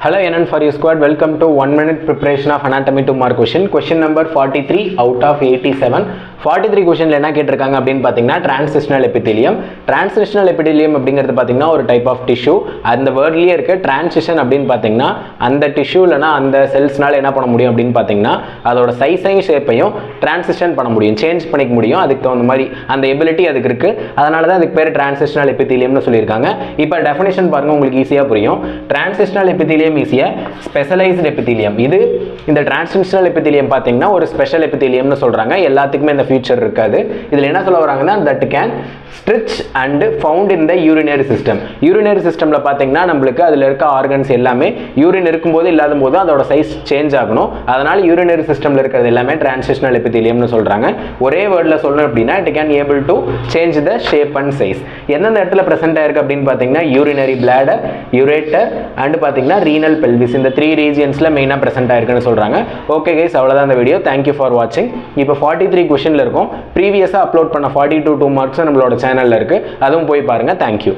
Hello NN for you squad, welcome to 1 minute preparation of anatomy 2 mark question. Question number 43 out of 87. 43 question என்ன கேட்டிருக்காங்க அப்படின்னு பார்த்தீங்கன்னா transitional epithelium. Transitional epithelium அப்படிங்கிறது பார்த்தீங்கன்னா ஒரு type of tissue. அந்த வேர்ட்லயே இருக்க transition அப்படின்னு பார்த்தீங்கன்னா அந்த டிஷ்யூலனா அந்த செல்ஸ்னால என்ன பண்ண முடியும் அப்படின்னு பார்த்தீங்கன்னா அதோட சைஸையும் ஷேப்பையும் transition பண்ண முடியும், சேஞ்ச் பண்ணிக்க முடியும். அதுக்கு தகுந்த மாதிரி அந்த எபிலிட்டி அதுக்கு இருக்கு. அதனால தான் அதுக்கு பேர் transitional epitheliumனு சொல்லியிருக்காங்க. இப்போ டெஃபினிஷன் பாருங்க, உங்களுக்கு ஈஸியா புரியும். Transitional epithelium is a specialized epithelium. இது இந்த transitional epithelium பார்த்தீங்கன்னா ஒரு ஸ்பெஷல் epitheliumனு சொல்றாங்க. எல்லாத்துக்குமே இந்த ஃபீச்சர் இருக்காது. இதுல என்ன சொல்ல வராங்கன்னா that can stretch and found in the urinary system. urinary systemல பார்த்தீங்கன்னா நமக்கு அதுல இருக்க ஆர்கன்ஸ் எல்லாமே யூரின் இருக்கும்போது இல்லாத போது அதோட சைஸ் சேஞ்ச் ஆகணும். அதனால urinary systemல இருக்கிறது எல்லாமே transitional epitheliumனு சொல்றாங்க. ஒரே வேர்ட்ல சொல்லணும் அப்படின்னா it can able to change the shape and size. எந்தெந்த இடத்துல பிரசன்ட் ஆயிருக்கு அப்படின்னு பார்த்தீங்கன்னா urinary bladder, ureter and பார்த்தீங்கன்னா renal pelvis. இந்த 3 ரீஜியன்ஸ்ல மெயினா பிரசன்ட் ஆயிருக்குன்னு சொல்றாங்க. ஓகே गाइस, அவ்வளவுதான் இந்த video. Thank you for watching. இப்போ 43 क्वेश्चनல இருக்கும். ப்ரீவியஸா அப்லோட் பண்ண 42 2 மார்க்ஸ் நம்மளோட சேனல்ல இருக்கு. அதுவும் போய் பாருங்க. Thank you.